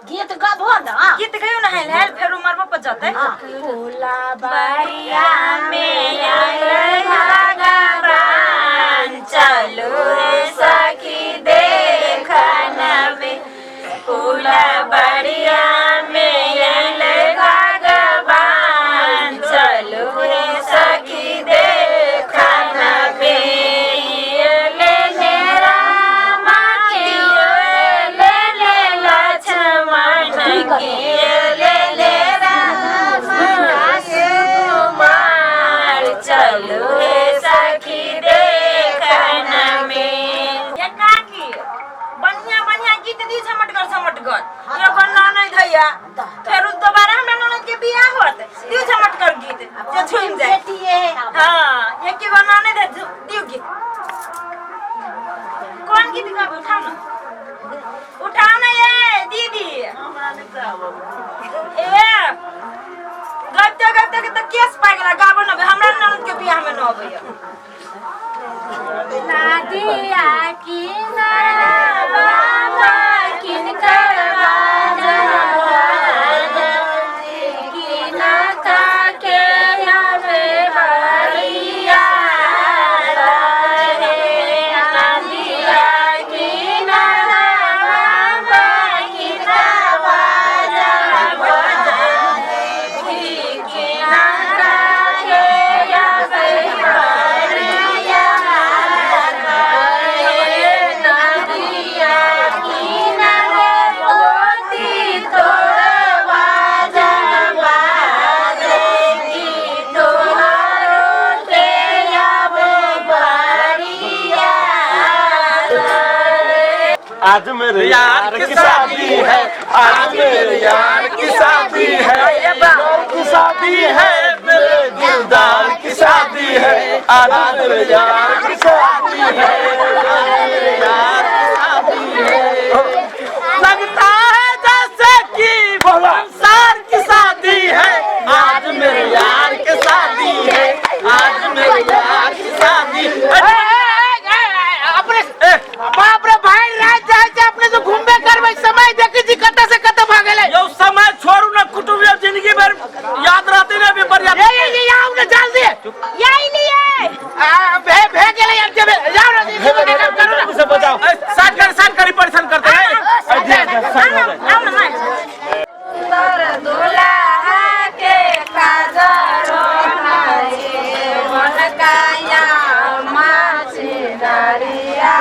गीत गाबो ना गीत गयो ना हेल हेल फेरो मरबो पर जाते फूला बढ़िया में भगवान चलो रे सखी देखन में फूला बढ़िया में भगवान चलो रे सखी देखन में फिर दोबारा हमरा ननद के बियाह होत दियो झमट कर गीत जो छुम जाए हां एक के गाना नहीं दे दियो गीत कौन गीत का उठाओ ना ये दीदी हमरा नहीं गाबो ए गत्ते के त केस पाइ गेला गाबो ना हमरा ननद के बियाह में न होबे नादिया की ना बाबा किन करवा आज मेरे यार की शादी है, आज मेरे यार की शादी है, की शादी है, मेरे दिलदार की शादी है, आज मेरे यार की शादी है, मेरे यार की शादी है। लगता है जैसे कि संसार की शादी है, आज मेरे यार की शादी है, आज मेरे यार की शादी है। बाप रे भाई रात जाए अपने तो घूमबे करबे समय देखी जी कत्ता से कत्ता भागेले यो समय छोड़ू ना कुटुंब जिंदगी भर याद रहती ना बढ़िया ये आओ ना जल्दी यही लिए भे गेले यार जब जाओ ना करो ना से बचाओ साथ कर परेशान करते हैं आओ ना सुंदर दूल्हा के काजरो नाई मन काया माछी दरिया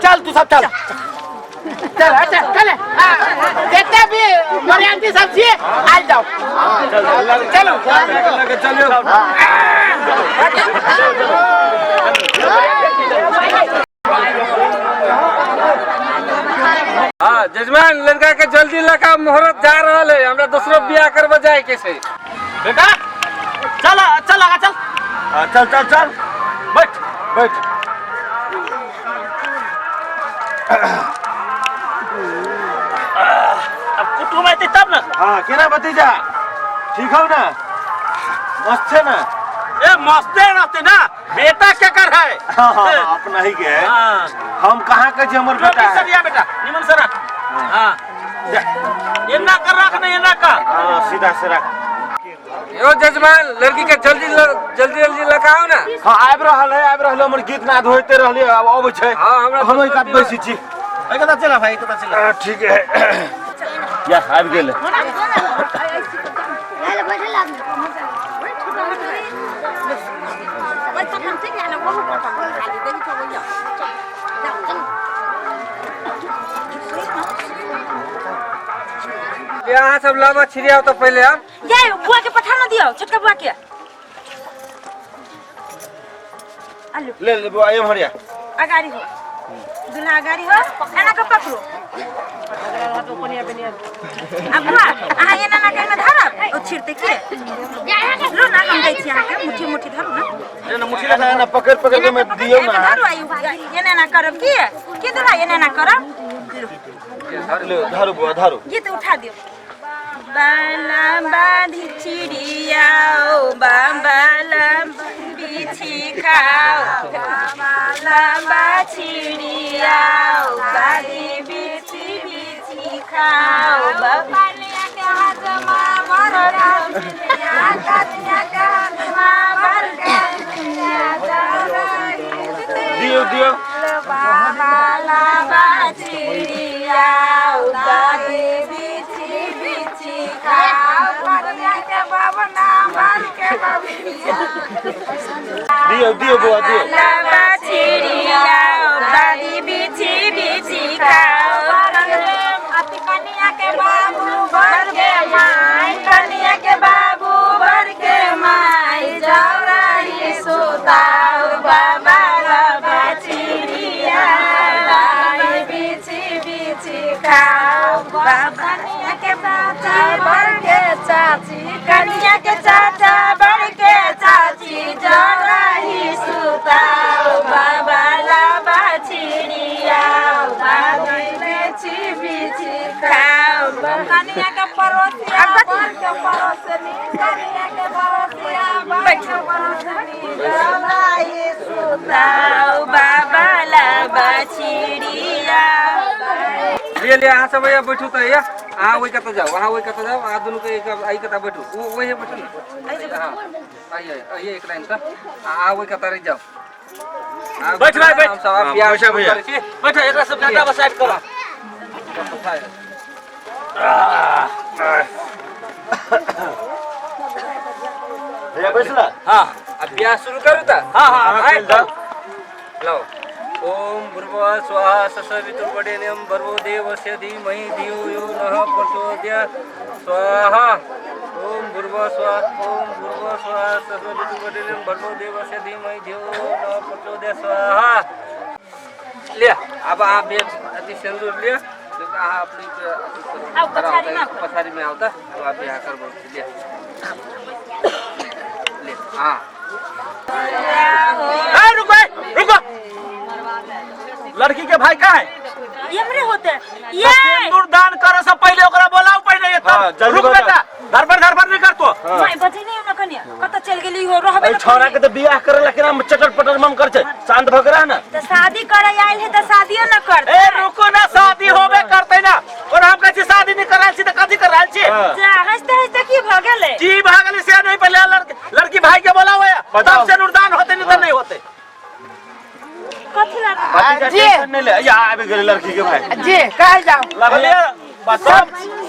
चल तू सब चल चल अच्छा चले जितने भी मर्यादा सब चाहिए आ जाओ चलो चलो हाँ जजमान लड़का के जल्दी लगा मुहूर्त जा रहा है हमरा दूसरो बियाह करबा जाए कैसे बेटा चल चल लगा चल चल चल चल बैठ बैठ अब कुटुंब आते तब ना हाँ केना भतीजा ठीक हो ना मस्त है ना ए मस्ते रहते ना बेटा क्या कर है अपना ही के हम कहाँ के हमर बेटा है सरिया बेटा निमन से रख हाँ ये ना कर रख ना ये ना का सीधा से रख यो जजमान लड़की के जल्दी जल्दी जल्दी लगाओ ना हाँ आब रहल है हमर गीत नाद होते रहले अब छै हां हमरा हम एक आदमी बैसी छी कता चला भाई कता चला ठीक है या आबि गेल यहाँ सब लावा छिड़िया तो पहले आप ये बुआ के पठा न दियो छोटका बुआ के आलू ले ले बुआ एम हरिया अगाड़ी हो दूल्हा अगाड़ी हो एना के पकड़ो अब बुआ आहा ये ना के में धरब ओ छिड़ते के लो ना हम दै छी आहा के मुट्ठी मुट्ठी धरू ना ये ना मुठी लगा ना पकड़ पकड़ के मैं दियो ना धरू आयु ये ना करब की दूल्हा ये ना करब ले धारू बुआ धारू गीत उठा दियो बाला बांधी चिड़ियाओ बाला बिछी खाओ बाला चिड़ियाओ बांधी बिछी बिछी खाओ बनिया के हाथ में भरका दुनिया के हाथ में भरका दियो दियो बाला चिड़ियाओ बांधी बिछी बिछी खाओ बनिया के बाबना भर के दियो दियो बुआ दियो बाला चिड़ियाओ बांधी बिछी बिछी खाओ अति कन्या के बाबू भर के माई कन्या के बाबू भर के माई जौराई सुताओ बाबा चिड़िया बांधी बिछी बिछी खाओ कन्या के चाचा भर के चाची कन्या के चाचा भर के चाची जौराई सुताओ बाबा लाबा चिड़िया बांधी बिछी बिछी खाओ कन्या के पड़ोसिया भर के पड़ोसनी कन्या के पड़ोसिया भर के पड़ोसनी जौराई सुताओ बाबा लाबा चिड़िया ले ले यहाँ सब भैया बैठू तो या हाँ वही कता जाओ वहाँ वही कता जाओ आ दोनों के एक आई कता बैठू वो वही बैठू ना हाँ आइए एक लाइन का आ वही कता रह जाओ बैठ भाई बैठ बैठ भैया बैठ एकरा सब डाटा बसाइट करा भैया बैठला हाँ अब ब्याह शुरू करूँ था हां हां लो ओम भूर्भुवः स्वः सवितुर्वरेण्यं भर्गो देवस्य धीमहि धियो यो नः प्रचोदयात् स्वाहा ओम भूर्भुवः स्वः सवितुर्वरेण्यं भर्गो देवस्य धीमहि धियो यो नः प्रचोदयात् स्वाहा ले अब आप भी अति सिंदूर ले जो कहा अपनी पछाड़ी में आवता अब आप यहाँ कर बोल ले हाँ रुको लड़की के भाई कहाँ है ये हमरे होते ये सिंदूर दान करे से पहले ओकरा बोलाओ पहले ये तब रुक बेटा धरबर नहीं कर तो माय बजे नहीं न कन्या कत चल गेली हो रहबे ए छोरा के तो बियाह करे लेकिन हम चटर पटर मम कर छे शांत भगरा ना त शादी करे आइल है त शादियो न कर ए रुको ना शादी होबे करते ना और हम कहै छी शादी नहीं कराल छी त कथि कराल छी जा हंसते की भ गेले जी भागले से नहीं पहले लड़की भाई के बोलाओ तब से अनुदान होते नहीं तो नहीं होते कथि ला जी नहीं ले या आबे गेले लड़की के भाई जी कह जाओ लगले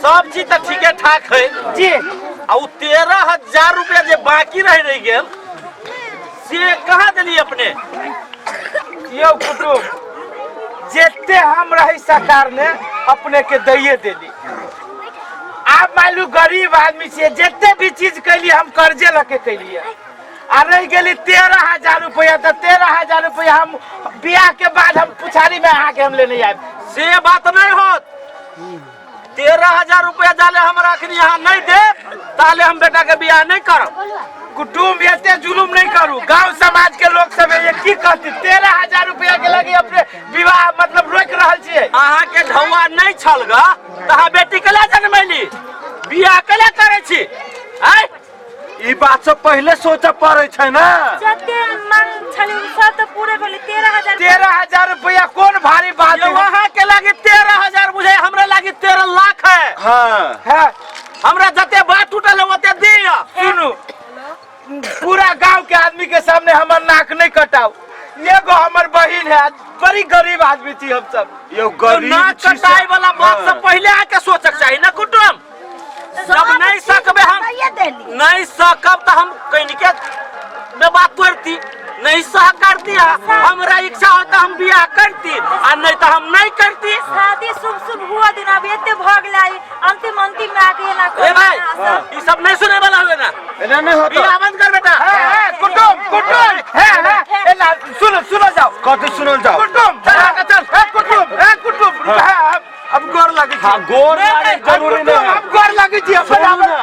सब चीज तो ठीक ठाक है जी आ 13,000 रुपया जे बाकी रह गेल से कहाँ दिली अपने यो कुटुम जेते हम रही सरकार ने अपने के दैये देली आप मान लो गरीब आदमी से जेते भी चीज कैली हम कर्जे लके कैलिए आ रह गेली 13,000 रुपया तो 13,000 रुपया हम बियाह के बाद हम पुछारी में आके हम लेने आए से बात नहीं होत 13,000 रुपया जाले हमरा अखनी यहाँ नहीं दे ताले हम बेटा के बियाह नहीं करब कुटुम्ब एते जुलुम नहीं करू गांव समाज के लोग सब ये की कहती 13,000 रुपया के लगे अपने विवाह मतलब रोक रहल छिए अहाँ के ढौआ नहीं छल ग तहा बेटी के ले जन्मैली बियाह के ले करे छी आय ई बात सब पहले सोचे पड़े छै ना जते मांग छली सब तो पूरे बोले 13,000 रुपया कौन भारी बात है वहाँ के लगे 13,000 बुझे हमरा लगे 13 लाख है हाँ है हमरा जते बात टूटल है ओते दिया सुनू पूरा गांव के आदमी के सामने हमर नाक नहीं कटाओ एगो हमर बहन है, बड़ी गरीब आदमी थी हम सब। यो तो गरीब ना छी से- कटाई वाला बात से पहले आके सोचक चाहिए ना कुटुम। जब नहीं सकबे हम नहीं सकब तो हम कहीं के में बात करती नहीं सह करती हमरा इच्छा होता हम बियाह करती और नहीं तो हम नहीं करती। शादी शुभ शुभ हुआ दिन अब एते भाग लाई अंतिम अंतिम में आके ना ए भाई ये सब नहीं सुने वाला हुए ना एना नहीं होता बियाह बंद कर बेटा। कुटुम कुटुम है एला सुनो जाओ कथी सुनल जाओ कुटुम चल कुटुम अब गोर लगे हाँ गोर लागे जरूरी नहीं है। अब गोर लगे छी अपन सुनू ना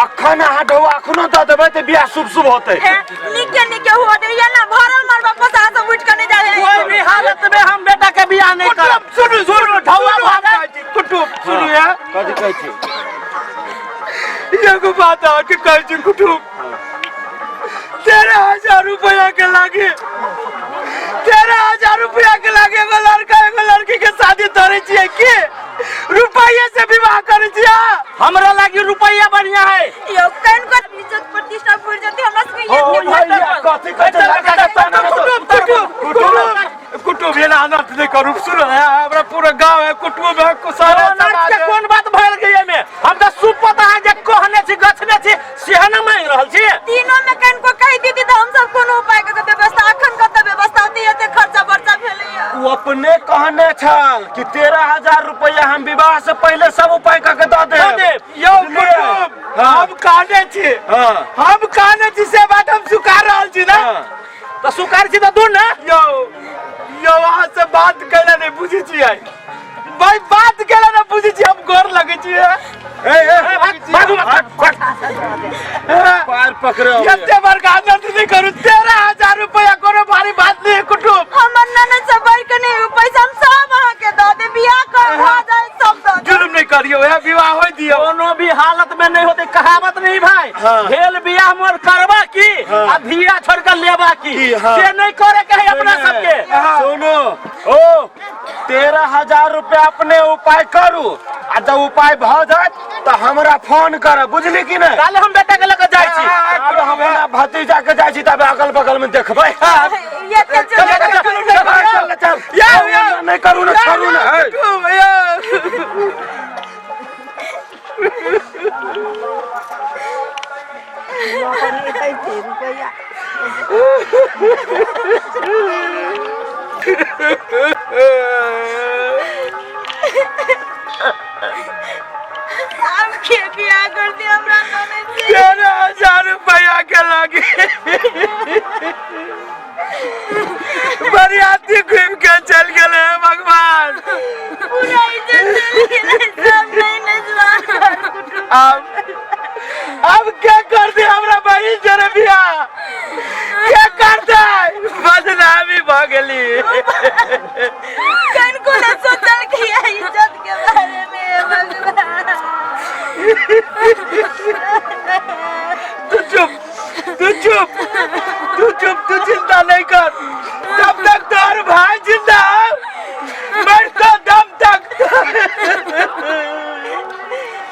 अखन हाडो अखनो द देबै त बियाह शुभ शुभ होतै। निके हुआ दे या ना भरल मरबा पसा से उठ के नहीं जाए कोई भी हालत में हम बेटा के बियाह नहीं करब। सुनो ढौआ भाग कुटुम सुनिए कथी कहै छी एगो बात आके कहै छी कुटुम 13,000 रुपया के लागे 13,000 रुपया के लागे एगो लड़का एगो लड़की के शादी धरे छियै की रुपये से विवाह करे छियै। हमरा लागी रुपया बढ़िया है। यो कन को इज्जत प्रतिष्ठा भूल जाती हमरा से ओ भैया कथी कहै छै लड़का के ताना कुटुम ये अनर्थ नहीं करू। सुनो हमरा पूरा गांव है कुटुम है कुसारा समाज के कोन बात भइल गई में हम त सुप पता है जे कहने छी गछने छी सेह न मांग रहल छी। तीनों में कन को कह दीदी तो हम सब कोनो उपाय के व्यवस्था अखन कते व्यवस्था होती है खर्चा बर्चा भेलैया। वो अपने कहने छल कि 13,000 रुपया हम विवाह से पहले सब उपाय करके दे देब। यो कुटुम हम कहने छी हम कहने छी से बात हम स्वीकार रहल छी ना तो स्वीकार छी तो दूर ना यो वहां से बात कैला नहीं बुझी छी भाई बात कैला ना बुझी छी हम गोर लगे छी पैर पकड़ो कते बड़का आनंद नहीं करू 13,000 रुपया कोनो भारी बात नहीं है कुटुम। हमर ननद सब बैठ के नहीं पैसा हम सब वहां के दे दे बियाह कर हो जाए सब दे जुल्म नहीं करियो है विवाह हो दियो कोनो भी हालत में नहीं होते कहावत नहीं भाई भेल बियाह मोर करबा की आ धिया छोड़ कर लेबा की से नहीं करे के है अपना सबके। सुनो ओ 13,000 रुपया अपने उपाय करू आ जब उपाय भ जाए तो हमरा फोन कर बुझली कि नहीं। काले हम बेटा के लेके जाय छी अब हम अपना भतीजा के जाय छी तब अगल बगल में देखबै। ये के चल नहीं करू ना करू ना हम के बियाह कर दे हमरा ननद से 13,000 रुपया के लागे बरियाती घूम के चल गए भगवान पूरा इज्जत चली गेलै सब नहीं नजवा। अब क्या कर दे हमरा बहिन जरे बियाह क्या कर दे बदनामी भ गेली। कन को न सोचल कि इज्जत के बारे में भगवान। तू चिंता नहीं कर जब तक तोर भाई जिंदा मर तो दम तक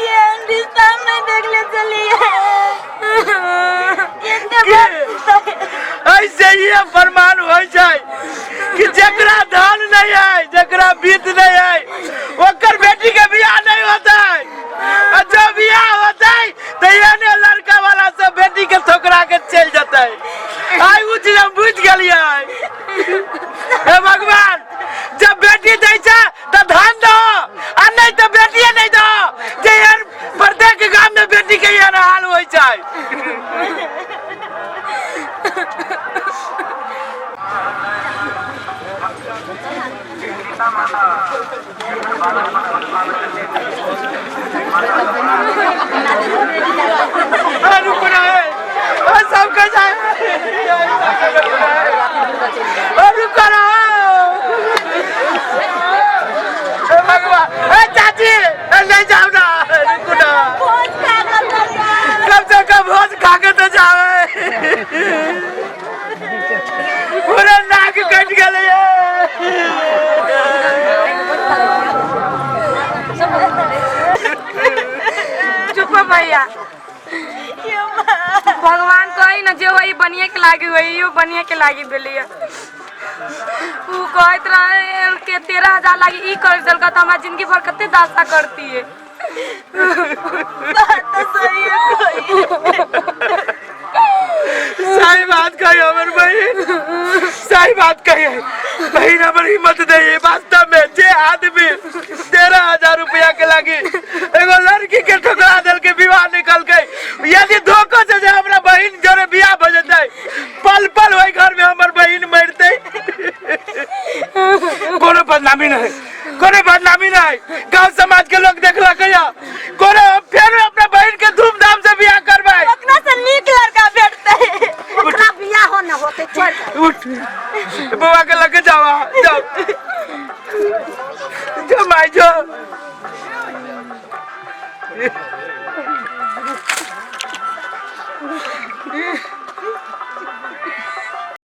ये हिंदुस्तान में देख ले चली ऐसे ही फरमान हो जाए कि जकरा धन नहीं है जकरा बीत नहीं है ओकर बेटी के बियाह नहीं होता है और जो बियाह होता है तो ये लड़का वाला सब बेटी के ठोकरा के चल जाता है। आई वो चीज हम बुझ गलिए हे भगवान जब बेटी दै छ तो धन दो और नहीं तो बेटिए नहीं दो जे प्रत्येक गांव में बेटी के ये हाल हो जाए। रुक रहा है सब का जाए रुक रहा भगवान चाची नहीं जाओ ना रुक ना कम से कम भोज खा के तो जाओ पूरा नाक कट गए। चुप भैया भगवान कही न जो वही बनिए के लागी वही बनिए के लागी भेलिए ऊ कहत रहे के 13,000 लागी ई कर दल का त हमरा जिंदगी भर कते दासा करती है। बात तो सही है कोई। सही बात कही हमर बहन, सही बात कही बहन। हमर हिम्मत नहीं है वास्तव में। जे आदमी 13,000 रुपया के लागी एगो लड़की के ठुकरा दल के विवाह निकल गई, यदि धोखा से जे हमरा बहन जरे बियाह भ जते, पल पल वही घर में हमर बहन मरते। कोनो बदनामी नहीं, कोनो बदनामी नहीं। गांव समाज के लोग देखला कहिया कोनो फिर अपना बहन के धूमधाम से बियाह करबै। इतना से नीक लड़का भेटते ओकरा बियाह हो न होते चल उठ बुआ के लगे जावा, जाओ जो माई जो